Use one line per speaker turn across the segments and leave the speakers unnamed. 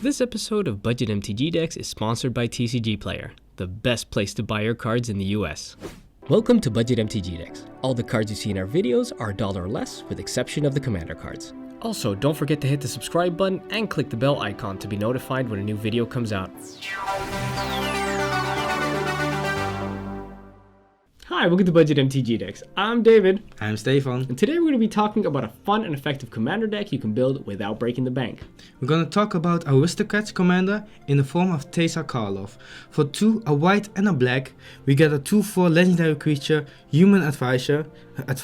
This episode of Budget MTG Decks is sponsored by TCG Player, the best place to buy your cards in the US. Welcome to Budget MTG Decks. All the cards you see in our videos are $1 or less, with exception of the Commander cards. Also, don't forget to hit the subscribe button and click the bell icon to be notified when a new video comes out. Hi, welcome to Budget MTG Decks. I'm David.
I'm Stefan.
And today we're going to be talking about a fun and effective commander deck you can build without breaking the bank.
We're going to talk about ARISTOCRATS commander in the form of Teysa Karlov. For 2, a white and a black, we get a 2/4 legendary creature, human advisor, and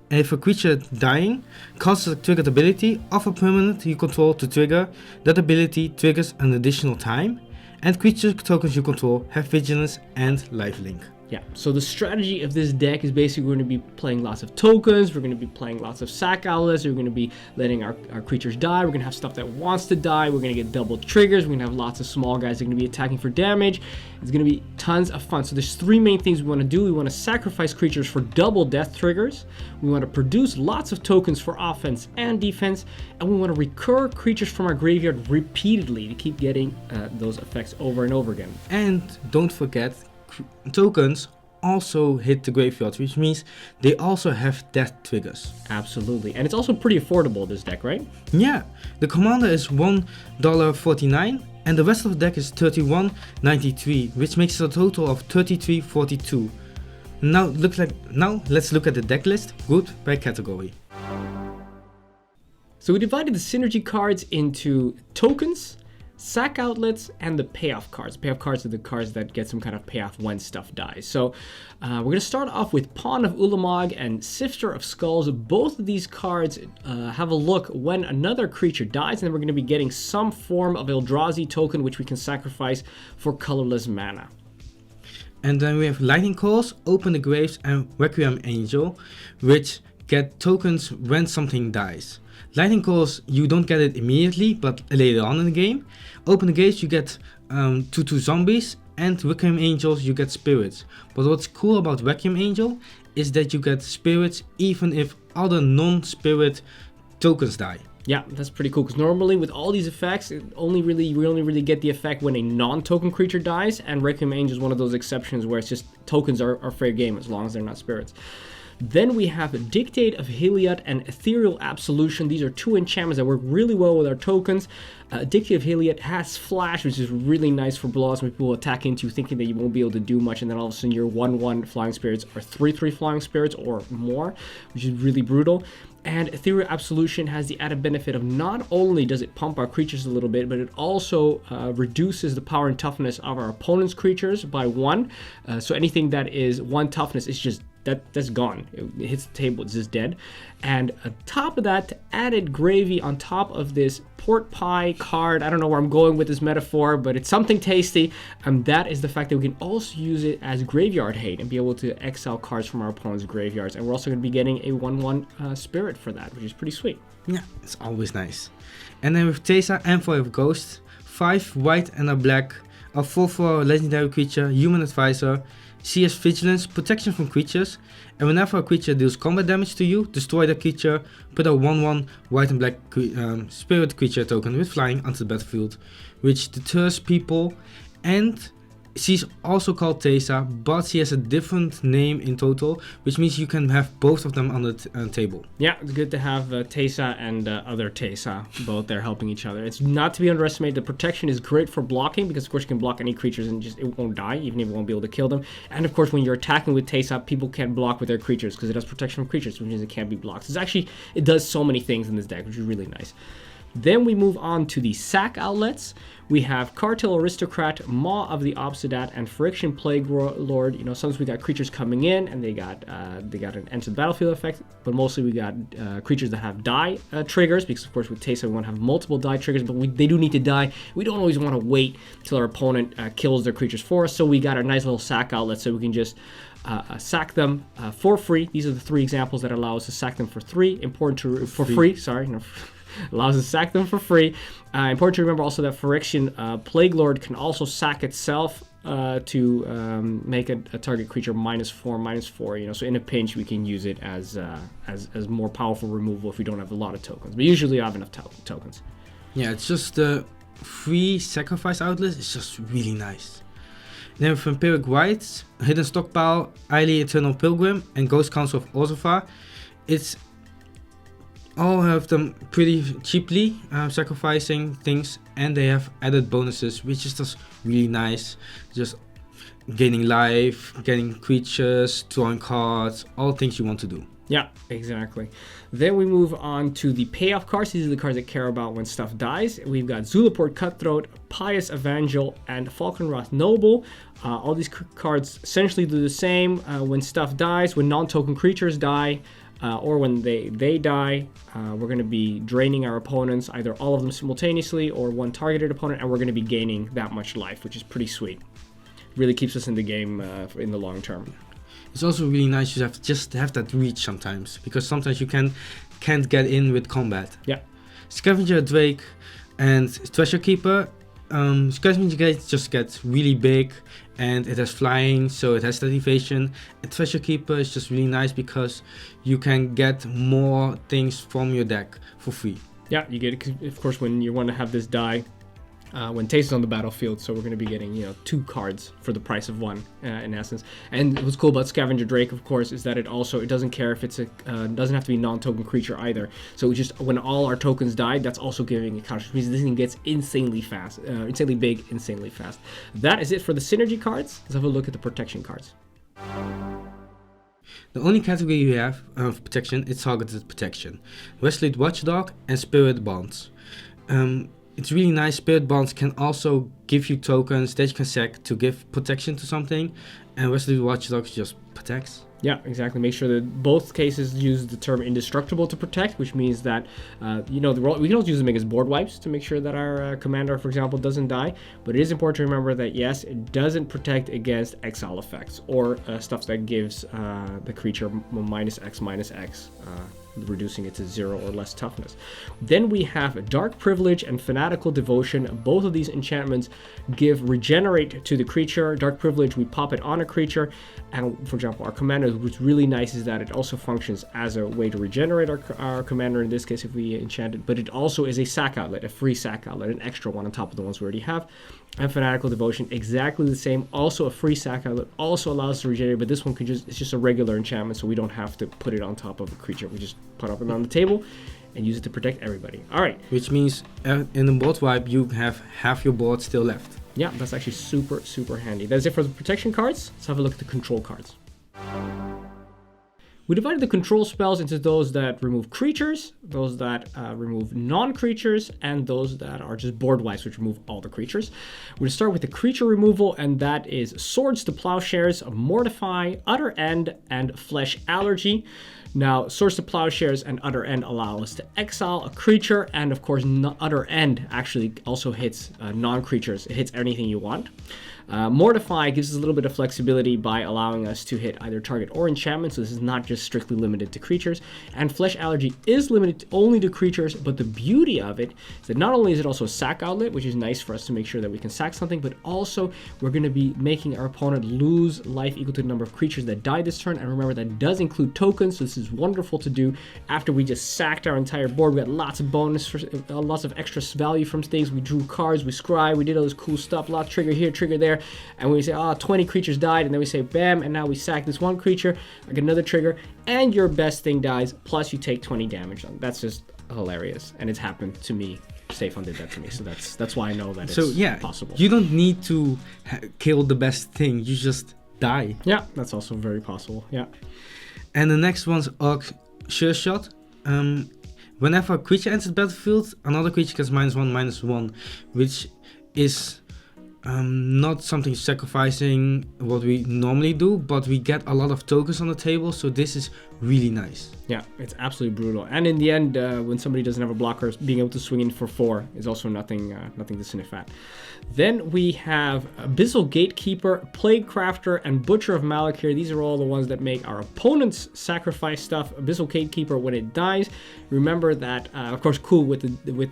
if a creature dying, causes a triggered ability of a permanent you control to trigger, that ability triggers an additional time, and creature tokens you control have vigilance and lifelink.
Yeah, so the strategy of this deck is basically we're going to be playing lots of tokens, we're going to be playing lots of sack outlets, we're going to be letting our creatures die, we're going to have stuff that wants to die, we're going to get double triggers, we're going to have lots of small guys that are going to be attacking for damage. It's going to be tons of fun. So there's 3 main things we want to do. We want to sacrifice creatures for double death triggers, we want to produce lots of tokens for offense and defense, and we want to recur creatures from our graveyard repeatedly to keep getting those effects over and over again.
And don't forget, tokens also hit the graveyard, which means they also have death triggers.
Absolutely, and it's also pretty affordable, this deck, right?
Yeah, the commander is $1.49 and the rest of the deck is $31.93, which makes it a total of $33.42. Now let's look at the deck list grouped by category.
So we divided the synergy cards into tokens, sack outlets, and the payoff cards. Payoff cards are the cards that get some kind of payoff when stuff dies. So we're going to start off with Pawn of Ulamog and Sifter of Skulls. Both of these cards have a look when another creature dies, and then we're going to be getting some form of Eldrazi token which we can sacrifice for colorless mana.
And then we have Lightning Calls, Open the Graves, and Requiem Angel, which get tokens when something dies. Lightning Calls, you don't get it immediately, but later on in the game. Open the Gates, you get 2/2 zombies, and Requiem Angels, you get spirits. But what's cool about Requiem Angel is that you get spirits even if other non-spirit tokens die.
Yeah, that's pretty cool, because normally with all these effects, we only really get the effect when a non-token creature dies, and Requiem Angel is one of those exceptions where it's just tokens are fair game as long as they're not spirits. Then we have Dictate of Heliod and Ethereal Absolution. These are 2 enchantments that work really well with our tokens. Dictate of Heliod has Flash, which is really nice for blowouts when people attack into you thinking that you won't be able to do much, and then all of a sudden your 1/1 flying spirits are 3/3 flying spirits or more, which is really brutal. And Ethereal Absolution has the added benefit of not only does it pump our creatures a little bit, but it also reduces the power and toughness of our opponent's creatures by 1. So anything that is 1 toughness is just that's gone. It hits the table, it's just dead. And on top of that, added gravy on top of this pork pie card. I don't know where I'm going with this metaphor, but it's something tasty. That is the fact that we can also use it as graveyard hate and be able to exile cards from our opponent's graveyards. And we're also going to be getting a 1/1 spirit for that, which is pretty sweet.
Yeah, it's always nice. And then with Teysa, Envoy of Ghosts, 5 white and a black, a 4/4 legendary creature, human advisor. She has vigilance, protection from creatures, and whenever a creature deals combat damage to you, destroy the creature, put a 1/1 white and black spirit creature token with flying onto the battlefield, which deters people. And she's also called Teysa, but she has a different name in total, which means you can have both of them on the table.
Yeah, it's good to have Teysa and other Teysa both there helping each other. It's not to be underestimated. The protection is great for blocking because, of course, you can block any creatures and it won't die, even if you won't be able to kill them. And, of course, when you're attacking with Teysa, people can't block with their creatures because it has protection from creatures, which means it can't be blocked. So it does so many things in this deck, which is really nice. Then we move on to the sack outlets. We have Cartel Aristocrat, Maw of the Obsidat, and Friction Plague Lord. You know, sometimes we got creatures coming in and they got an enter the battlefield effect, but mostly we got creatures that have die triggers, because of course with Teysa we want to have multiple die triggers, but they do need to die. We don't always want to wait till our opponent kills their creatures for us, so we got our nice little sack outlet so we can just sack them for free. These are the 3 examples that allow us to sack them for free. Allows us to sack them for free. Important to remember also that Phyrexian Plague Lord can also sack itself to make a target creature -4/-4. You know, so in a pinch we can use it as more powerful removal if we don't have a lot of tokens. But usually I have enough tokens.
Yeah, it's just the free sacrifice outlet is just really nice. Then Vampiric Rites, Hidden Stockpile, Eily Eternal Pilgrim, and Ghost Council of Orzhova. It's all have them pretty cheaply, sacrificing things, and they have added bonuses, which is just really nice. Just gaining life, getting creatures, drawing cards, all things you want to do.
Yeah, exactly. Then we move on to the payoff cards. These are the cards that care about when stuff dies. We've got Zulaport Cutthroat, Pious Evangel, and Falkenrath Noble. All these cards essentially do the same. When stuff dies, when non-token creatures die, or when they die, we're going to be draining our opponents, either all of them simultaneously or one targeted opponent, and we're going to be gaining that much life, which is pretty sweet. Really keeps us in the game in the long term.
It's also really nice to have that reach sometimes, because sometimes you can't get in with combat.
Yeah.
Scavenger Drake and Treasure Keeper. Scavenger Drake just gets really big, and it has flying, so it has that evasion. And Treasure Keeper is just really nice because you can get more things from your deck for free. Yeah,
you get it, of course, when you want to have this die. When Teysa's on the battlefield, so we're going to be getting 2 cards for the price of 1 in essence. And what's cool about Scavenger Drake, of course, is that it doesn't care if it's doesn't have to be a non-token creature either. So just when all our tokens die, that's also giving a counter, which means this thing gets insanely fast, insanely big, insanely fast. That is it for the synergy cards. Let's have a look at the protection cards.
The only category you have of protection is targeted protection. Resolute Watchdog and Spirit Bonds. It's really nice. Spirit Bonds can also give you tokens that you can sack to give protection to something, and Resolute Watchdog just protects.
Yeah, exactly. Make sure that both cases use the term indestructible to protect, which means that, we can also use them as board wipes to make sure that our commander, for example, doesn't die. But it is important to remember that, yes, it doesn't protect against exile effects or stuff that gives the creature -X, reducing it to 0 or less toughness. Then we have Dark Privilege and Fanatical Devotion. Both of these enchantments give regenerate to the creature. Dark Privilege, we pop it on a creature, and for example, our commander, what's really nice is that it also functions as a way to regenerate our commander, in this case if we enchant it, but it also is a sack outlet, a free sack outlet, an extra one on top of the ones we already have. And Fanatical Devotion, exactly the same, also a free sack outlet, also allows us to regenerate, but this one it's just a regular enchantment, so we don't have to put it on top of a creature. We just put it on the table and use it to protect everybody. All right.
Which means in the board wipe, you have half your board still left.
Yeah, that's actually super, super handy. That's it for the protection cards. Let's have a look at the control cards. We divided the control spells into those that remove creatures, those that remove non-creatures, and those that are just board wipes, which remove all the creatures. We're going to start with the creature removal, and that is Swords to Plowshares, Mortify, Utter End, and Flesh Allergy. Now, Swords to Plowshares and Utter End allow us to exile a creature, and of course, Utter End actually also hits non-creatures. It hits anything you want. Mortify gives us a little bit of flexibility by allowing us to hit either target or enchantment, so this is not just strictly limited to creatures. And Flesh Allergy is limited only to creatures, but the beauty of it is that not only is it also a sack outlet, which is nice for us to make sure that we can sack something, but also we're going to be making our opponent lose life equal to the number of creatures that die this turn. And remember, that does include tokens, so this is wonderful to do after we just sacked our entire board. We got lots of bonus, lots of extra value from things. We drew cards, we scry, we did all this cool stuff, a lot of trigger here, trigger there. And when we say, 20 creatures died, and then we say, bam, and now we sack this one creature, I get another trigger, and your best thing dies, plus you take 20 damage on it. That's just hilarious, and it's happened to me. Stefan did that to me, so that's why I know that it's possible.
You don't need to kill the best thing, you just die.
Yeah, that's also very possible, yeah.
And the next one's Orc Sure Shot. Whenever a creature enters the battlefield, another creature gets -1/-1, which is not something sacrificing what we normally do, but we get a lot of tokens on the table, so this is really nice.
Yeah, it's absolutely brutal. And in the end, when somebody doesn't have a blocker, being able to swing in for 4 is also nothing to sniff at. Then we have Abyssal Gatekeeper, Plague Crafter, and Butcher of Malakir. These are all the ones that make our opponents sacrifice stuff. Abyssal Gatekeeper, when it dies, remember that, of course, cool with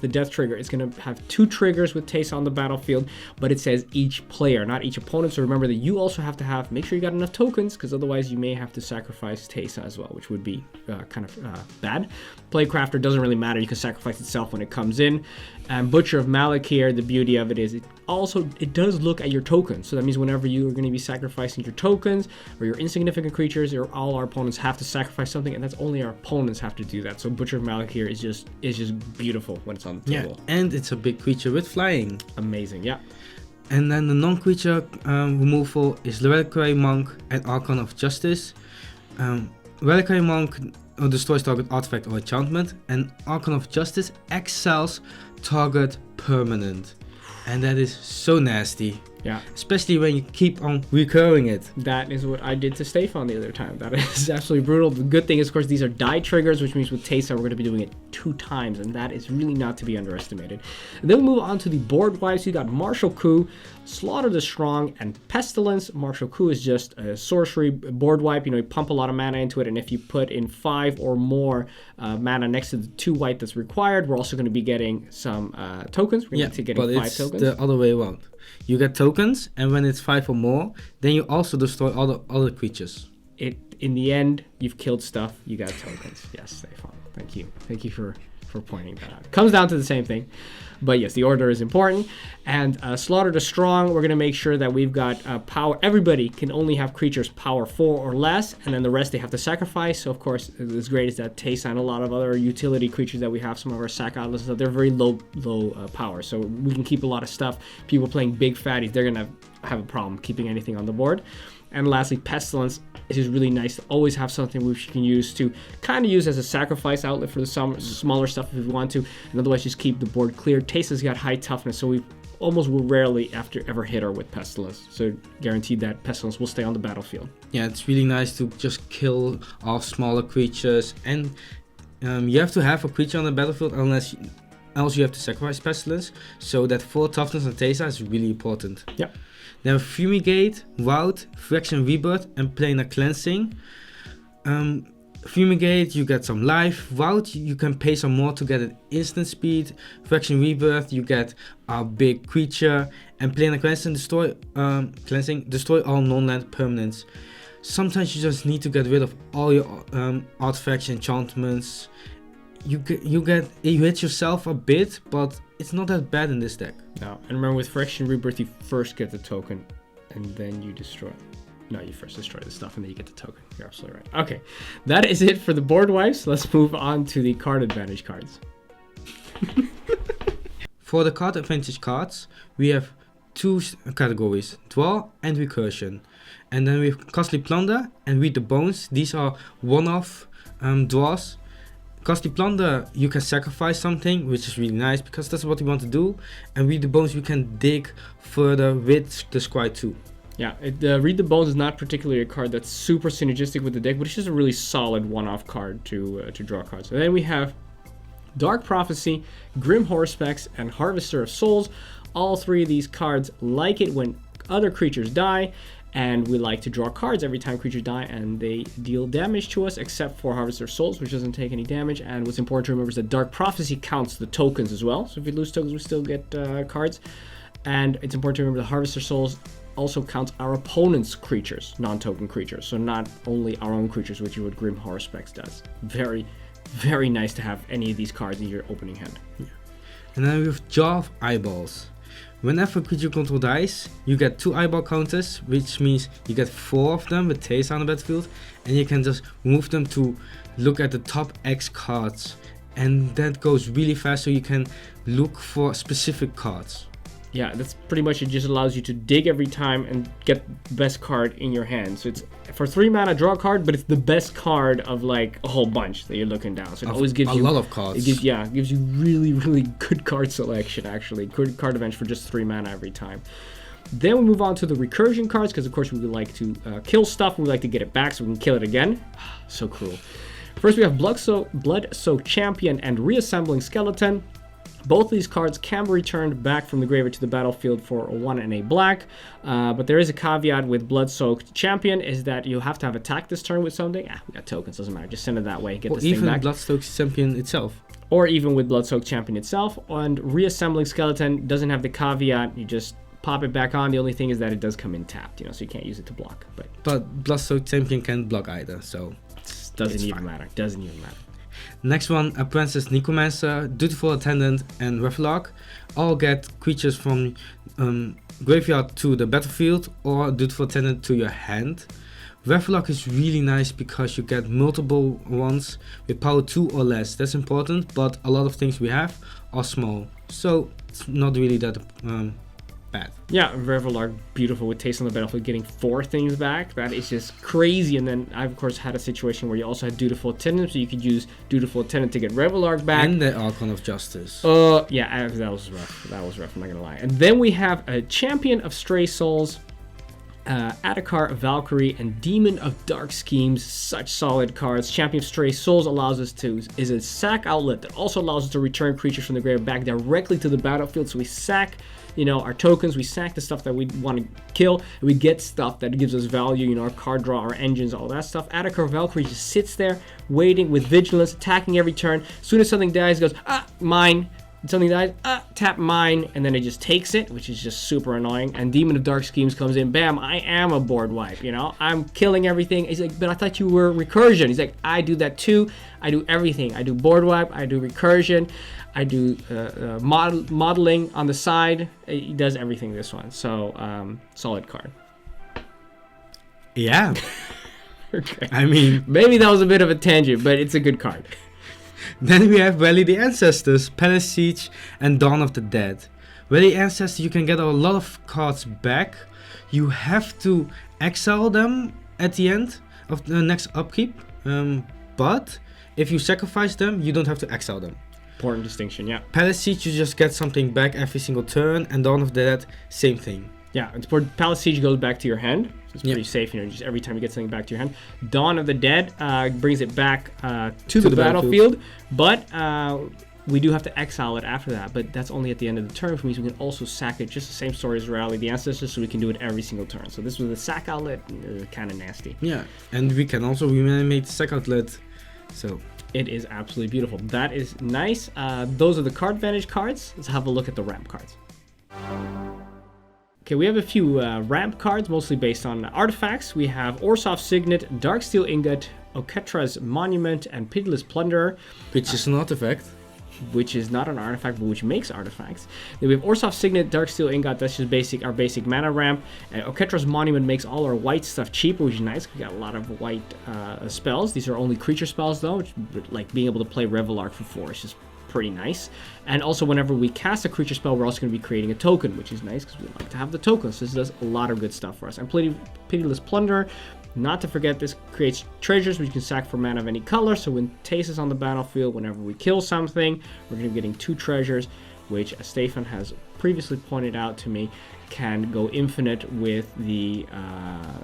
the death trigger. It's going to have 2 triggers with Teysa on the battlefield, but it says each player, not each opponent. So remember that you also have to make sure you got enough tokens, because otherwise you may have to sacrifice Teysa as well, which would be kind of bad. Playcrafter doesn't really matter. You can sacrifice itself when it comes in. And Butcher of Malakir, the beauty of it is it does look at your tokens. So that means whenever you are going to be sacrificing your tokens or your insignificant creatures, or all our opponents have to sacrifice something, and that's only our opponents have to do that. So Butcher of Malakir is just beautiful when it's on the table.
Yeah, and it's a big creature with flying.
Amazing, yeah.
And then the non-creature removal is Reliquary Monk and Archon of Justice. Reliquary Monk destroys target artifact or enchantment, and Archon of Justice exiles target permanent. And that is so nasty.
Yeah.
Especially when you keep on recurring it.
That is what I did to Stefan the other time. That is absolutely brutal. The good thing is, of course, these are die triggers, which means with Teysa, we're going to be doing it 2 times, and that is really not to be underestimated. And then we move on to the board wipes. You got Martial Coup, Slaughter the Strong, and Pestilence. Martial Coup is just a sorcery board wipe. You pump a lot of mana into it, and if you put in 5 or more mana next to the 2 white that's required, we're also going to be getting some tokens. We're going to be getting 5 tokens.
The other way around. You get tokens, and when it's 5 or more, then you also destroy other creatures.
In the end, you've killed stuff, you got tokens. Yes, Stefan. Thank you. Thank you for pointing that out. It comes down to the same thing. But yes, the order is important. And Slaughter the Strong, we're going to make sure that we've got power. Everybody can only have creatures power 4 or less, and then the rest they have to sacrifice. So, of course, as great as that Teysa and a lot of other utility creatures that we have, some of our sack outlets, they're very low power. So we can keep a lot of stuff. People playing big fatties, they're going to have a problem keeping anything on the board. And lastly, Pestilence. It is really nice to always have something which you can use to kind of use as a sacrifice outlet for the smaller stuff if we want to, and otherwise just keep the board clear. Teysa's got high toughness, so we almost will rarely ever hit her with Pestilence. So guaranteed that Pestilence will stay on the battlefield.
Yeah, it's really nice to just kill off smaller creatures, and you have to have a creature on the battlefield else you have to sacrifice Pestilence. So that 4 toughness on Teysa is really important.
Yep.
Then Fumigate, Wout, Fraction Rebirth, and Planar Cleansing. Fumigate, you get some life. Wout, you can pay some more to get an instant speed. Fraction Rebirth, you get a big creature. And Planar Cleansing, destroy all non-land permanents. Sometimes you just need to get rid of all your artifacts, enchantments. You hit yourself a bit, but it's not that bad in this deck.
No, and remember with Fraction Rebirth, you first get the token, and then you destroy. No, you first destroy the stuff, and then you get the token. You're absolutely right. Okay, that is it for the board wipes. Let's move on to the card advantage cards.
For the card advantage cards, we have 2 categories, Draw and Recursion. And then we have Costly Plunder and Read the Bones. These are one-off draws. Costly Plunder, you can sacrifice something, which is really nice because that's what you want to do. And Read the Bones, you can dig further with the Scry 2.
Yeah, Read the Bones is not particularly a card that's super synergistic with the deck, but it's just a really solid one-off card to draw cards. And then we have Dark Prophecy, Grim Horsepex, and Harvester of Souls. All 3 of these cards like it when other creatures die, and we like to draw cards every time creatures die and they deal damage to us, except for Harvester of Souls, which doesn't take any damage. And what's important to remember is that Dark Prophecy counts the tokens as well. So if we lose tokens, we still get cards. And it's important to remember that Harvester of Souls also counts our opponent's creatures, non-token creatures. So not only our own creatures, which is what Grim Horsepex does. Very, very nice to have any of these cards in your opening hand.
Yeah. And then we have Jaw of Eyeballs. Whenever a creature control dies, you get 2 eyeball counters, which means you get 4 of them with Teysa on the battlefield, and you can just move them to look at the top X cards. And that goes really fast, so you can look for specific cards.
Yeah, that's pretty much it. Just allows you to dig every time and get the best card in your hand. So it's for 3 mana, draw a card, but it's the best card of like a whole bunch that you're looking down. So it always gives you
a lot of cards.
It gives you really, really good card selection. Actually, good card advantage for just 3 mana every time. Then we move on to the recursion cards because of course we would like to kill stuff. We like to get it back so we can kill it again. So cruel. First we have Blood-Soaked Champion and Reassembling Skeleton. Both of these cards can be returned back from the graveyard to the battlefield for a 1 and a black, but there is a caveat with Blood-Soaked Champion is that you have to have attacked this turn with something. We got tokens, doesn't matter, just send it that way, get this thing back.
Or even Blood-Soaked Champion itself.
Or even with Blood-Soaked Champion itself, and Reassembling Skeleton doesn't have the caveat, you just pop it back on. The only thing is that it does come in tapped, so you can't use it to block. But
Blood-Soaked Champion can't block either, so...
Doesn't even matter.
Next one, Apprentice Necromancer, Dutiful Attendant, and Revelock all get creatures from graveyard to the battlefield or Dutiful Attendant to your hand. Revelock is really nice because you get multiple ones with power 2 or less. That's important, but a lot of things we have are small, so it's not really that bad.
Yeah, Revelock, beautiful with Taste on the Battlefield, getting 4 things back. That is just crazy. And then I, of course, had a situation where you also had Dutiful Attendant, so you could use Dutiful Attendant to get Revelock back.
And the Archon of Justice.
Yeah, that was rough. I'm not gonna lie. And then we have a Champion of Stray Souls, Adhikar, Valkyrie, and Demon of Dark Schemes. Such solid cards. Champion of Stray Souls is a sack outlet that also allows us to return creatures from the grave back directly to the battlefield. So we sack, our tokens, we sack the stuff that we want to kill, and we get stuff that gives us value, our card draw, our engines, all that stuff. Adhikar Valkyrie just sits there, waiting with vigilance, attacking every turn. As soon as something dies, it goes, mine. Something dies, tap mine, and then it just takes it, which is just super annoying. And Demon of Dark Schemes comes in, bam, I am a board wipe, I'm killing everything. He's like, but I thought you were recursion. He's like, I do that too. I do everything. I do board wipe, I do recursion, I do modeling on the side. He does everything, this one. So, solid card.
Yeah.
Okay.
I mean,
maybe that was a bit of a tangent, but it's a good card.
Then we have Rally the Ancestors, Palace Siege, and Dawn of the Dead. Rally Ancestors, you can get a lot of cards back. You have to exile them at the end of the next upkeep. But if you sacrifice them, you don't have to exile them.
Important distinction, yeah.
Palace Siege, you just get something back every single turn, and Dawn of the Dead, same thing.
Yeah, Palace Siege goes back to your hand. So it's pretty safe, just every time you get something back to your hand. Dawn of the Dead brings it back to the battlefield, but we do have to exile it after that. But that's only at the end of the turn, which means we can also sack it. Just the same story as Rally the Ancestors, so we can do it every single turn. So this was a sack outlet, kind of nasty.
Yeah, and we can also reanimate the sack outlet, so...
It is absolutely beautiful. That is nice. Those are the card advantage cards. Let's have a look at the ramp cards. Okay, we have a few ramp cards, mostly based on artifacts. We have Orsov's Signet, Darksteel Ingot, Oketra's Monument, and Pitiless Plunderer.
Which is an artifact.
Which is not an artifact, but which makes artifacts. Then we have Orsov's Signet, Darksteel Ingot, that's just our basic mana ramp. And Oketra's Monument makes all our white stuff cheaper, which is nice. We got a lot of white spells. These are only creature spells, though, which, like being able to play Revelock for 4 is just pretty nice. And also, whenever we cast a creature spell, we're also going to be creating a token, which is nice because we like to have the tokens. So this does a lot of good stuff for us. And Pitiless Plunderer, not to forget, this creates treasures which you can sack for mana of any color. So when Teysa is on the battlefield, whenever we kill something, we're going to be getting 2 treasures, which, as Stefan has previously pointed out to me, can go infinite with the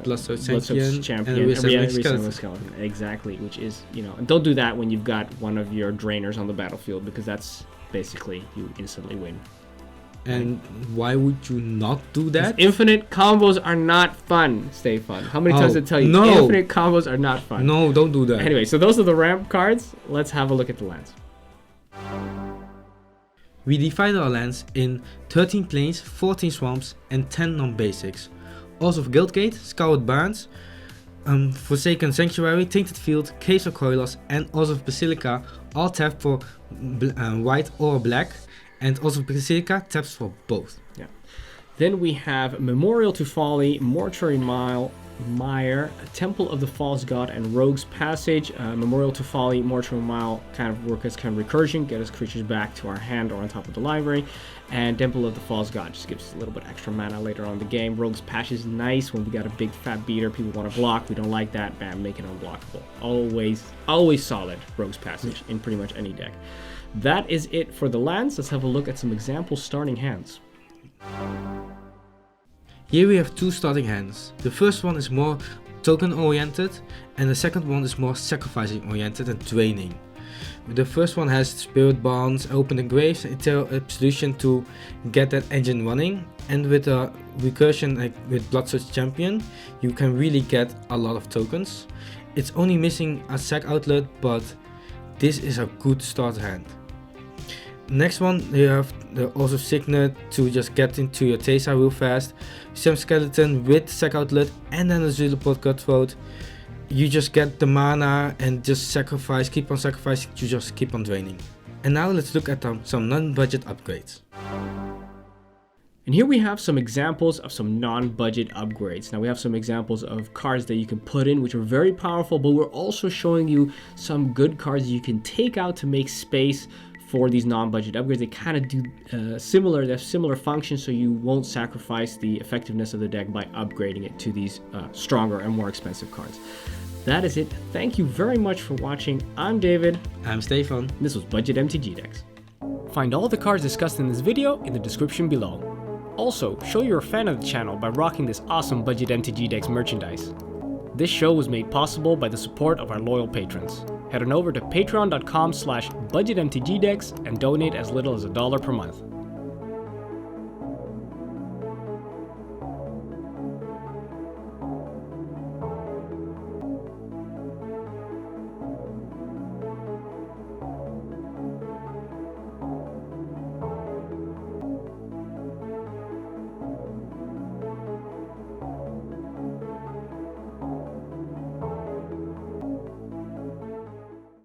Bloodsoaked
Champion
and
Reassemble Skeleton. Exactly, which is, and don't do that when you've got one of your drainers on the battlefield, because that's basically you instantly win.
And why would you not do that?
Infinite combos are not fun, Stefan. How many times did I tell you?
No.
Infinite combos are not fun.
No, don't do that.
Anyway, so those are the ramp cards. Let's have a look at the lands.
We divide our lands in 13 plains, 14 swamps, and 10 non-basics. Also of Guildgate, Scoured Barns, Forsaken Sanctuary, Tainted Field, Caves of Koilos, and also of Basilica all tap for white or black. And also Basilica taps for both.
Yeah. Then we have Memorial to Folly, Mortuary Mire, Temple of the False God, and Rogue's Passage. Memorial to Folly, Mortuary Mile kind of work as kind of recursion, get us creatures back to our hand or on top of the library. And Temple of the False God just gives us a little bit extra mana later on in the game. Rogue's Passage is nice when we got a big fat beater, people want to block, we don't like that, bam, make it unblockable. Always solid, Rogue's Passage, in pretty much any deck. That is it for the lands. Let's have a look at some example starting hands.
Here we have 2 starting hands. The first one is more token oriented and the second one is more sacrificing oriented and draining. The first one has Spirit Bonds, Open the Graves, Absolution to get that engine running, and with a recursion like with Bloodsoaked Champion you can really get a lot of tokens. It's only missing a sack outlet, but this is a good start hand. Next one, you have the also Signet to just get into your Teysa real fast, Sam Skeleton with sack outlet, and then a Zulaport Cutthroat. you just get the mana and just sacrifice, keep on sacrificing to just keep on draining. And now let's look at some non-budget upgrades.
And here we have some examples of some non-budget upgrades. Now we have some examples of cards that you can put in, which are very powerful, but we're also showing you some good cards you can take out to make space for these non-budget upgrades. They kind of do they have similar functions, so you won't sacrifice the effectiveness of the deck by upgrading it to these stronger and more expensive cards. That is it. Thank you very much for watching. I'm David.
I'm Stefan.
This was Budget MTG Decks. Find all the cards discussed in this video in the description below. Also, show you're a fan of the channel by rocking this awesome Budget MTG Decks merchandise. This show was made possible by the support of our loyal patrons. Head on over to patreon.com/budgetmtgdecks and donate as little as $1 per month.